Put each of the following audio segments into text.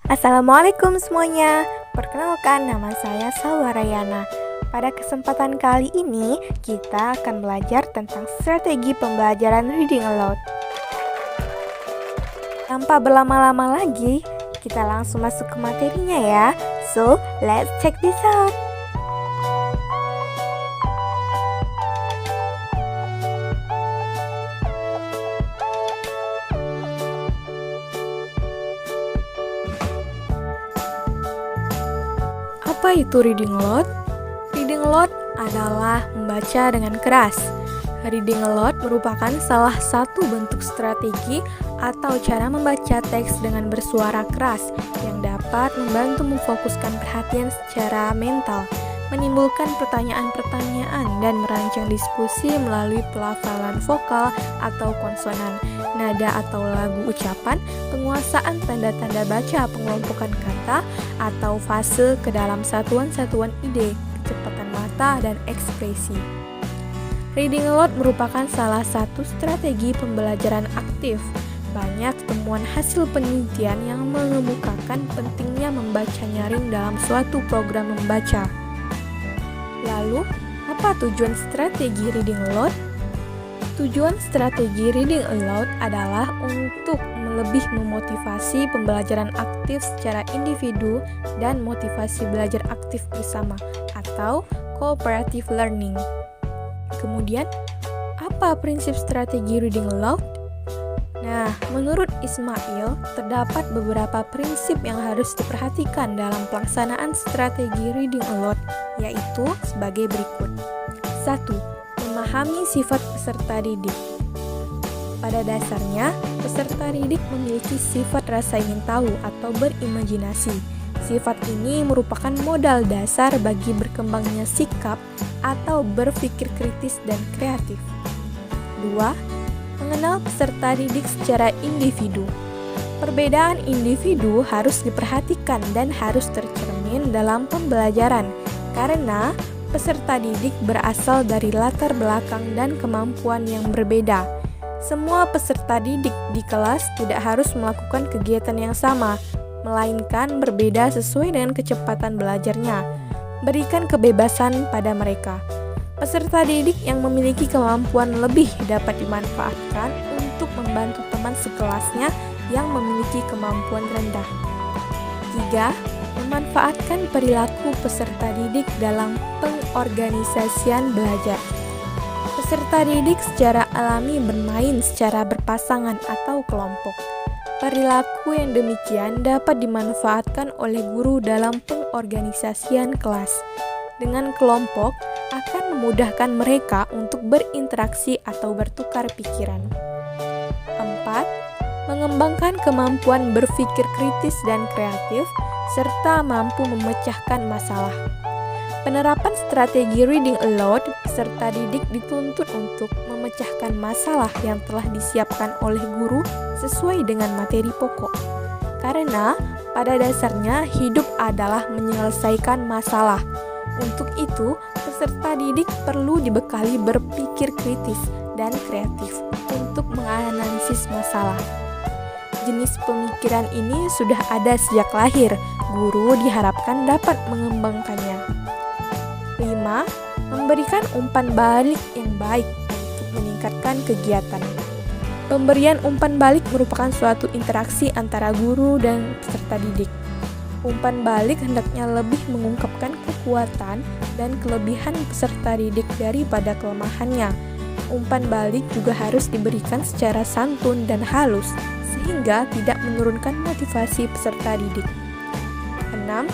Assalamualaikum semuanya. Perkenalkan, nama saya Salwa Rayana. Pada kesempatan kali ini, kita akan belajar tentang strategi pembelajaran reading aloud. Tanpa berlama-lama lagi, kita langsung masuk ke materinya ya. So, let's check this out. Apa itu reading aloud? Reading aloud adalah membaca dengan keras. Reading aloud merupakan salah satu bentuk strategi atau cara membaca teks dengan bersuara keras yang dapat membantu memfokuskan perhatian secara mental, menimbulkan pertanyaan-pertanyaan, dan merancang diskusi melalui pelafalan vokal atau konsonan, nada atau lagu ucapan, penguasaan tanda-tanda baca, pengelompokan kata, atau fase ke dalam satuan-satuan ide, kecepatan mata, dan ekspresi. Reading aloud merupakan salah satu strategi pembelajaran aktif. Banyak temuan hasil penelitian yang mengemukakan pentingnya membaca nyaring dalam suatu program membaca. Lalu, apa tujuan strategi reading aloud? Tujuan strategi reading aloud adalah untuk lebih memotivasi pembelajaran aktif secara individu dan motivasi belajar aktif bersama atau cooperative learning. Kemudian, apa prinsip strategi reading aloud? Nah, menurut Ismail, terdapat beberapa prinsip yang harus diperhatikan dalam pelaksanaan strategi reading aloud, yaitu sebagai berikut. 1. Memahami sifat peserta didik. Pada dasarnya, peserta didik memiliki sifat rasa ingin tahu atau berimajinasi. Sifat ini merupakan modal dasar bagi berkembangnya sikap atau berpikir kritis dan kreatif. 2. Mengenal peserta didik secara individu. Perbedaan individu harus diperhatikan dan harus tercermin dalam pembelajaran, karena peserta didik berasal dari latar belakang dan kemampuan yang berbeda. Semua peserta didik di kelas tidak harus melakukan kegiatan yang sama, melainkan berbeda sesuai dengan kecepatan belajarnya. Berikan kebebasan pada mereka. Peserta didik yang memiliki kemampuan lebih dapat dimanfaatkan untuk membantu teman sekelasnya yang memiliki kemampuan rendah. 3. Memanfaatkan perilaku peserta didik dalam pengorganisasian belajar. Peserta didik secara alami bermain secara berpasangan atau kelompok. Perilaku yang demikian dapat dimanfaatkan oleh guru dalam pengorganisasian kelas. Dengan kelompok, akan memudahkan mereka untuk berinteraksi atau bertukar pikiran. 4. Mengembangkan kemampuan berpikir kritis dan kreatif, serta mampu memecahkan masalah. Penerapan strategi reading aloud, peserta didik dituntut untuk memecahkan masalah yang telah disiapkan oleh guru sesuai dengan materi pokok. Karena pada dasarnya hidup adalah menyelesaikan masalah. Untuk itu, peserta didik perlu dibekali berpikir kritis dan kreatif untuk menganalisis masalah. Jenis pemikiran ini sudah ada sejak lahir. Guru diharapkan dapat mengembangkannya. 5. Memberikan umpan balik yang baik untuk meningkatkan kegiatan. Pemberian umpan balik merupakan suatu interaksi antara guru dan peserta didik. Umpan balik hendaknya lebih mengungkapkan kekuatan dan kelebihan peserta didik daripada kelemahannya. Umpan balik juga harus diberikan secara santun dan halus, sehingga tidak menurunkan motivasi peserta didik. 6.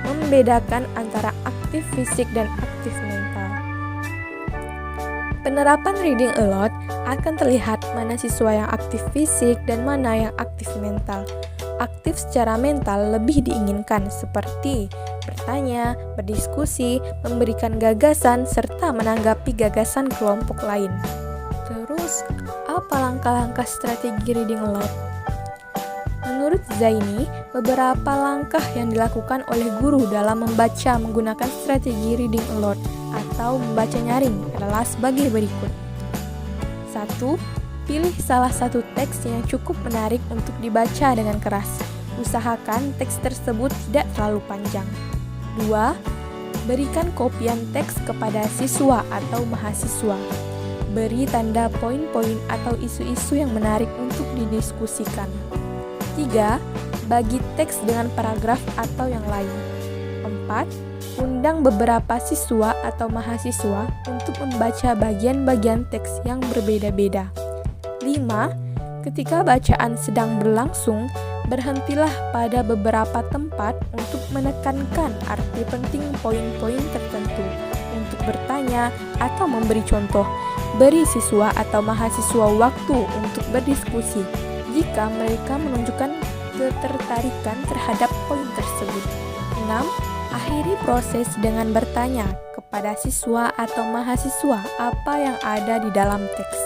Membedakan antara aktif fisik dan aktif mental. Penerapan reading aloud akan terlihat mana siswa yang aktif fisik dan mana yang aktif mental. Aktif secara mental lebih diinginkan seperti bertanya, berdiskusi, memberikan gagasan, serta menanggapi gagasan kelompok lain. Terus, apa langkah-langkah strategi reading aloud? Menurut Zaini, beberapa langkah yang dilakukan oleh guru dalam membaca menggunakan strategi reading aloud atau membaca nyaring adalah sebagai berikut. 1. Pilih salah satu teks yang cukup menarik untuk dibaca dengan keras. Usahakan teks tersebut tidak terlalu panjang. 2. Berikan kopian teks kepada siswa atau mahasiswa. Beri tanda poin-poin atau isu-isu yang menarik untuk didiskusikan. 3. Bagi teks dengan paragraf atau yang lain. 4. Undang beberapa siswa atau mahasiswa untuk membaca bagian-bagian teks yang berbeda-beda. 5. Ketika bacaan sedang berlangsung, berhentilah pada beberapa tempat untuk menekankan arti penting poin-poin tertentu, untuk bertanya atau memberi contoh. Beri siswa atau mahasiswa waktu untuk berdiskusi jika mereka menunjukkan ketertarikan terhadap poin tersebut. 6. Akhiri proses dengan bertanya kepada siswa atau mahasiswa apa yang ada di dalam teks.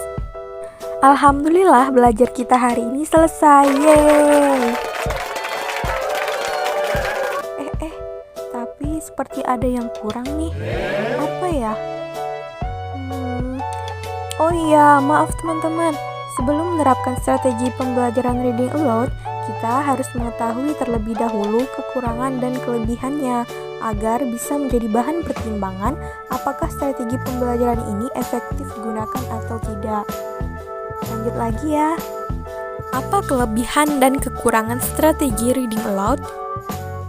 Alhamdulillah, belajar kita hari ini selesai. Yeay! Tapi seperti ada yang kurang nih. Apa ya? Oh iya, maaf teman-teman. Sebelum menerapkan strategi pembelajaran reading aloud, kita harus mengetahui terlebih dahulu kekurangan dan kelebihannya agar bisa menjadi bahan pertimbangan apakah strategi pembelajaran ini efektif digunakan atau tidak. Lanjut lagi ya. Apa kelebihan dan kekurangan strategi reading aloud?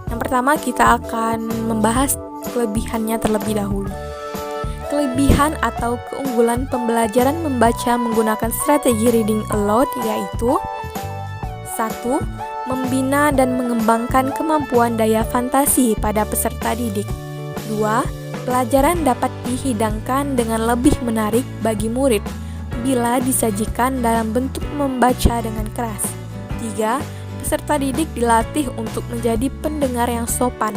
Yang pertama, kita akan membahas kelebihannya terlebih dahulu. Kelebihan atau keunggulan pembelajaran membaca menggunakan strategi reading aloud yaitu 1. Membina dan mengembangkan kemampuan daya fantasi pada peserta didik. 2. Pelajaran dapat dihidangkan dengan lebih menarik bagi murid bila disajikan dalam bentuk membaca dengan keras. 3. Peserta didik dilatih untuk menjadi pendengar yang sopan.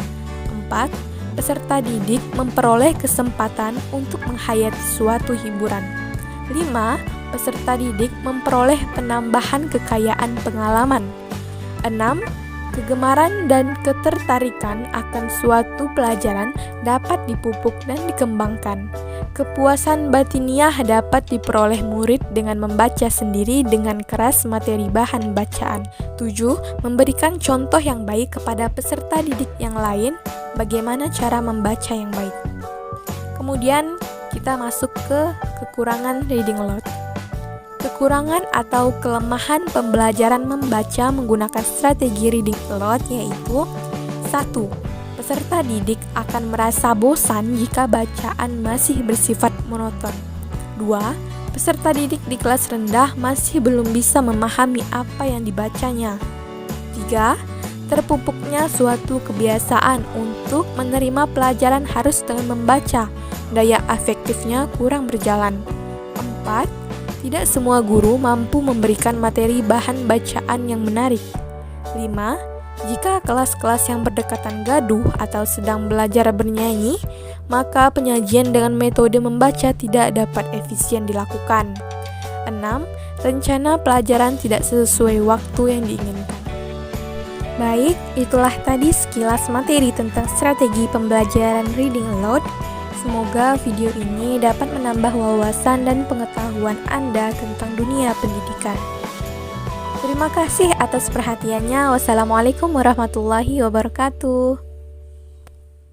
4. Peserta didik memperoleh kesempatan untuk menghayati suatu hiburan. 5. Peserta didik memperoleh penambahan kekayaan pengalaman. 6. Kegemaran dan ketertarikan akan suatu pelajaran dapat dipupuk dan dikembangkan. Kepuasan batiniah dapat diperoleh murid dengan membaca sendiri dengan keras materi bahan bacaan. 7. Memberikan contoh yang baik kepada peserta didik yang lain bagaimana cara membaca yang baik. Kemudian kita masuk ke kekurangan reading aloud. Kekurangan atau kelemahan pembelajaran membaca menggunakan strategi reading aloud yaitu 1. Peserta didik akan merasa bosan jika bacaan masih bersifat monoton. 2. Peserta didik di kelas rendah masih belum bisa memahami apa yang dibacanya. 3. Terpupuknya suatu kebiasaan untuk menerima pelajaran harus dengan membaca. Daya afektifnya kurang berjalan. 4. Tidak semua guru mampu memberikan materi bahan bacaan yang menarik. 5. Jika kelas-kelas yang berdekatan gaduh atau sedang belajar bernyanyi, maka penyajian dengan metode membaca tidak dapat efisien dilakukan. 6. Rencana pelajaran tidak sesuai waktu yang diinginkan. Baik, itulah tadi sekilas materi tentang strategi pembelajaran reading aloud. Semoga video ini dapat menambah wawasan dan pengetahuan Anda tentang dunia pendidikan. Terima kasih atas perhatiannya. Wassalamualaikum warahmatullahi wabarakatuh.